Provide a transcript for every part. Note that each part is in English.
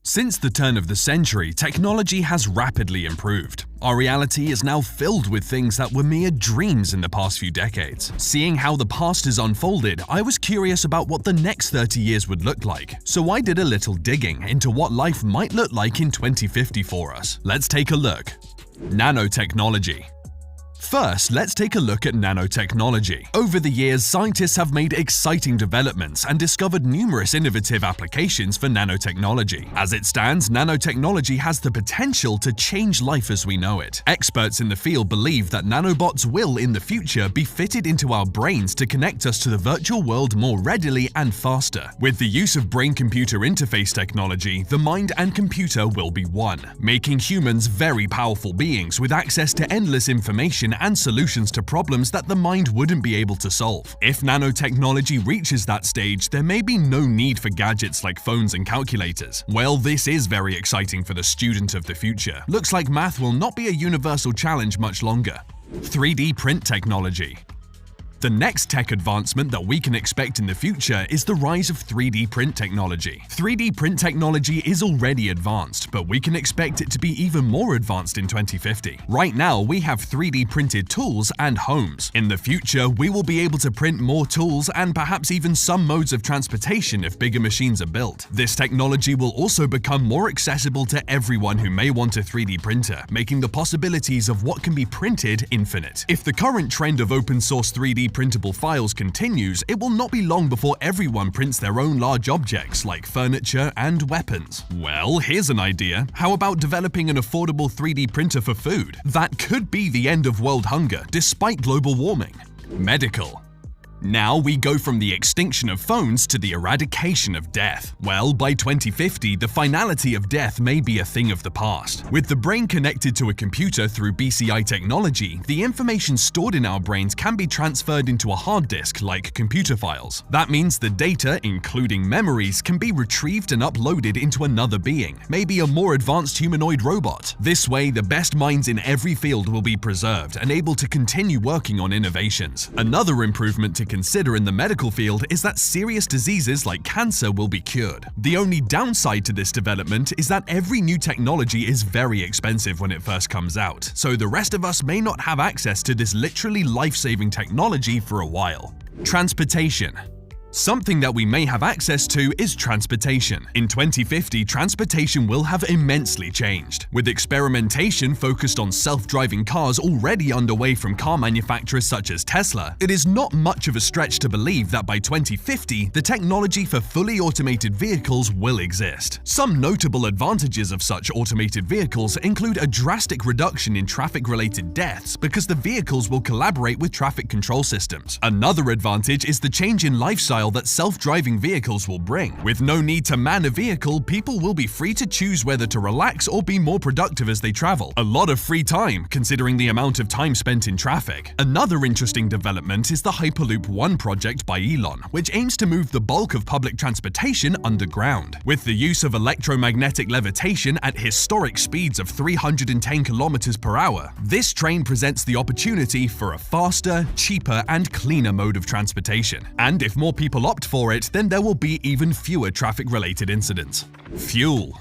Since the turn of the century, technology has rapidly improved. Our reality is now filled with things that were mere dreams in the past few decades. Seeing how the past has unfolded, I was curious about what the next 30 years would look like. So I did a little digging into what life might look like in 2050 for us. Let's take a look. Nanotechnology. First, let's take a look at nanotechnology. Over the years, scientists have made exciting developments and discovered numerous innovative applications for nanotechnology. As it stands, nanotechnology has the potential to change life as we know it. Experts in the field believe that nanobots will, in the future, be fitted into our brains to connect us to the virtual world more readily and faster. With the use of brain-computer interface technology, the mind and computer will be one, making humans very powerful beings with access to endless information and solutions to problems that the mind wouldn't be able to solve. If nanotechnology reaches that stage, there may be no need for gadgets like phones and calculators. Well, this is very exciting for the student of the future. Looks like math will not be a universal challenge much longer. 3D print technology. The next tech advancement that we can expect in the future is the rise of 3D print technology. 3D print technology is already advanced, but we can expect it to be even more advanced in 2050. Right now, we have 3D printed tools and homes. In the future, we will be able to print more tools and perhaps even some modes of transportation if bigger machines are built. This technology will also become more accessible to everyone who may want a 3D printer, making the possibilities of what can be printed infinite. If the current trend of open source 3D printable files continues, it will not be long before everyone prints their own large objects like furniture and weapons. Well, here's an idea. How about developing an affordable 3D printer for food? That could be the end of world hunger despite global warming. Medical. Now we go from the extinction of phones to the eradication of death. Well, by 2050, the finality of death may be a thing of the past. With the brain connected to a computer through BCI technology, the information stored in our brains can be transferred into a hard disk like computer files. That means the data, including memories, can be retrieved and uploaded into another being, maybe a more advanced humanoid robot. This way, the best minds in every field will be preserved and able to continue working on innovations. Another improvement to consider in the medical field is that serious diseases like cancer will be cured. The only downside to this development is that every new technology is very expensive when it first comes out, so the rest of us may not have access to this literally life-saving technology for a while. Transportation. Something that we may have access to is transportation. In 2050, transportation will have immensely changed. With experimentation focused on self-driving cars already underway from car manufacturers such as Tesla, it is not much of a stretch to believe that by 2050, the technology for fully automated vehicles will exist. Some notable advantages of such automated vehicles include a drastic reduction in traffic-related deaths because the vehicles will collaborate with traffic control systems. Another advantage is the change in lifestyle that self-driving vehicles will bring. With no need to man a vehicle, people will be free to choose whether to relax or be more productive as they travel. A lot of free time, considering the amount of time spent in traffic. Another interesting development is the Hyperloop One project by Elon, which aims to move the bulk of public transportation underground. With the use of electromagnetic levitation at historic speeds of 310 kilometers per hour, this train presents the opportunity for a faster, cheaper, and cleaner mode of transportation. And if more people opt for it, then there will be even fewer traffic-related incidents. Fuel.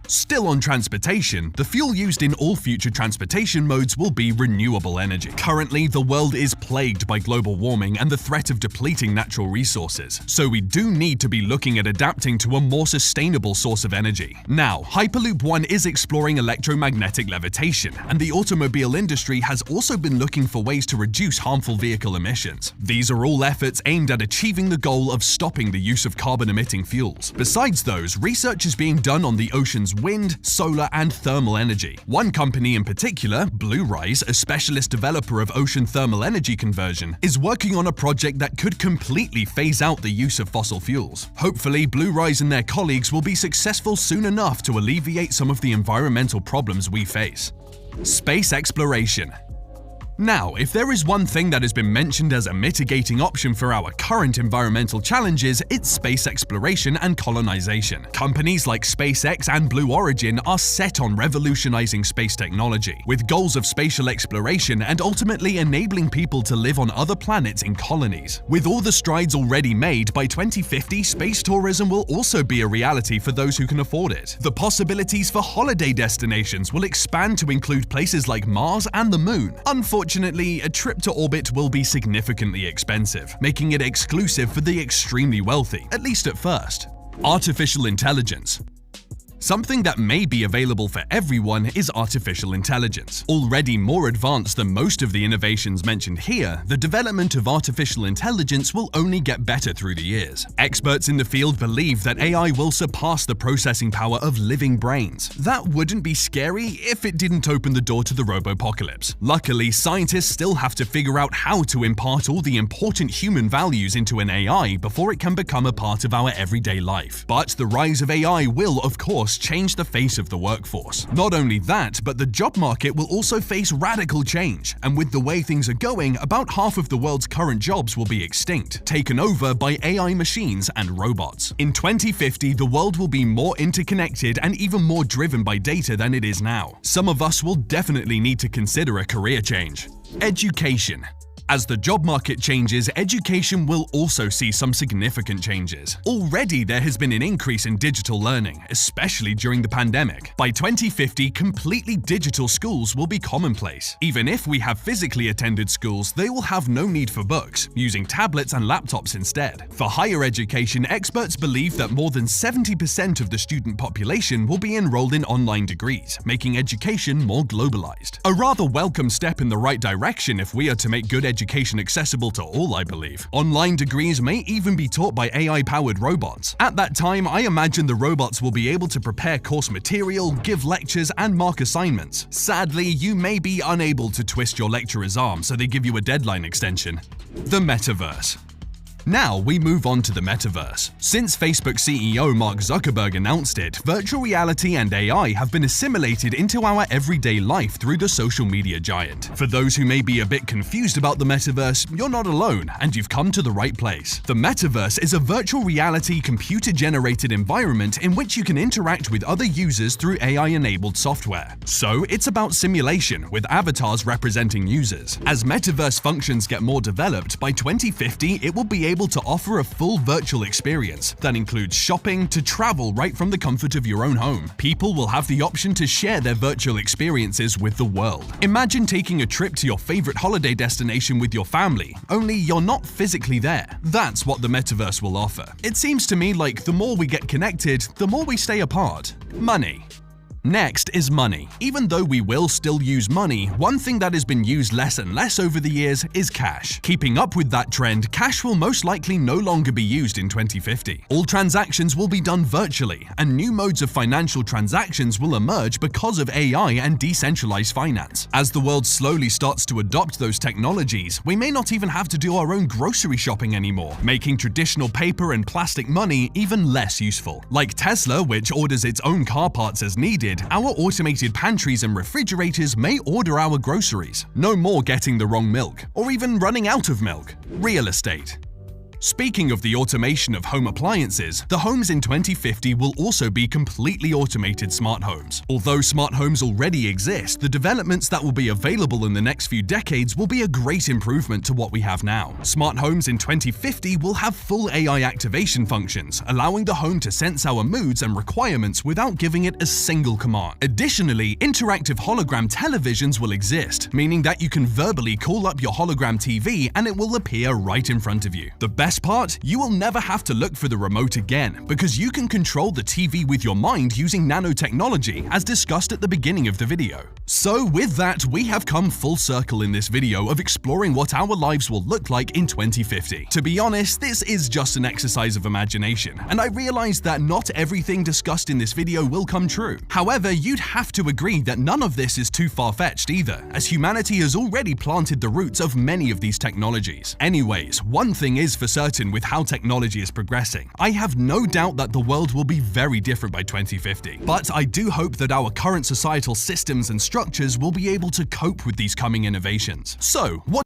Still on transportation, the fuel used in all future transportation modes will be renewable energy. Currently, the world is plagued by global warming and the threat of depleting natural resources, so we do need to be looking at adapting to a more sustainable source of energy. Now, Hyperloop One is exploring electromagnetic levitation, and the automobile industry has also been looking for ways to reduce harmful vehicle emissions. These are all efforts aimed at achieving the goal of stopping the use of carbon-emitting fuels. Besides those, research is being done on the ocean's wind, solar, and thermal energy. One company in particular, Bluerise, a specialist developer of ocean thermal energy conversion, is working on a project that could completely phase out the use of fossil fuels. Hopefully, Bluerise and their colleagues will be successful soon enough to alleviate some of the environmental problems we face. Space exploration. Now, if there is one thing that has been mentioned as a mitigating option for our current environmental challenges, it's space exploration and colonization. Companies like SpaceX and Blue Origin are set on revolutionizing space technology, with goals of spatial exploration and ultimately enabling people to live on other planets in colonies. With all the strides already made, by 2050, space tourism will also be a reality for those who can afford it. The possibilities for holiday destinations will expand to include places like Mars and the Moon. Unfortunately, a trip to orbit will be significantly expensive, making it exclusive for the extremely wealthy, at least at first. Artificial intelligence. Something that may be available for everyone is artificial intelligence. Already more advanced than most of the innovations mentioned here, the development of artificial intelligence will only get better through the years. Experts in the field believe that AI will surpass the processing power of living brains. That wouldn't be scary if it didn't open the door to the robopocalypse. Luckily, scientists still have to figure out how to impart all the important human values into an AI before it can become a part of our everyday life. But the rise of AI will, of course, change the face of the workforce. Not only that, but the job market will also face radical change, and with the way things are going, about half of the world's current jobs will be extinct, taken over by AI machines and robots. In 2050, the world will be more interconnected and even more driven by data than it is now. Some of us will definitely need to consider a career change. Education. As the job market changes, education will also see some significant changes. Already there has been an increase in digital learning, especially during the pandemic. By 2050, completely digital schools will be commonplace. Even if we have physically attended schools, they will have no need for books, using tablets and laptops instead. For higher education, experts believe that more than 70% of the student population will be enrolled in online degrees, making education more globalized. A rather welcome step in the right direction if we are to make good education accessible to all, I believe. Online degrees may even be taught by AI-powered robots. At that time, I imagine the robots will be able to prepare course material, give lectures, and mark assignments. Sadly, you may be unable to twist your lecturer's arm, so they give you a deadline extension. The metaverse. Now we move on to the metaverse. Since Facebook CEO Mark Zuckerberg announced it, virtual reality and AI have been assimilated into our everyday life through the social media giant. For those who may be a bit confused about the metaverse, you're not alone, and you've come to the right place. The metaverse is a virtual reality computer-generated environment in which you can interact with other users through AI-enabled software. So it's about simulation, with avatars representing users. As metaverse functions get more developed, by 2050 it will be able to offer a full virtual experience that includes shopping to travel right from the comfort of your own home. People will have the option to share their virtual experiences with the world. Imagine taking a trip to your favorite holiday destination with your family, only you're not physically there. That's what the metaverse will offer. It seems to me like the more we get connected, the more we stay apart. Money. Next is money. Even though we will still use money, one thing that has been used less and less over the years is cash. Keeping up with that trend, cash will most likely no longer be used in 2050. All transactions will be done virtually, and new modes of financial transactions will emerge because of AI and decentralized finance. As the world slowly starts to adopt those technologies, we may not even have to do our own grocery shopping anymore, making traditional paper and plastic money even less useful. Like Tesla, which orders its own car parts as needed, our automated pantries and refrigerators may order our groceries. No more getting the wrong milk, or even running out of milk. Real estate. Speaking of the automation of home appliances, the homes in 2050 will also be completely automated smart homes. Although smart homes already exist, the developments that will be available in the next few decades will be a great improvement to what we have now. Smart homes in 2050 will have full AI activation functions, allowing the home to sense our moods and requirements without giving it a single command. Additionally, interactive hologram televisions will exist, meaning that you can verbally call up your hologram TV and it will appear right in front of you. The best part, you will never have to look for the remote again, because you can control the TV with your mind using nanotechnology, as discussed at the beginning of the video. So with that, we have come full circle in this video of exploring what our lives will look like in 2050. To be honest, this is just an exercise of imagination, and I realize that not everything discussed in this video will come true. However, you'd have to agree that none of this is too far-fetched either, as humanity has already planted the roots of many of these technologies. Anyways, one thing is for certain, certain with how technology is progressing. I have no doubt that the world will be very different by 2050. But I do hope that our current societal systems and structures will be able to cope with these coming innovations. So, what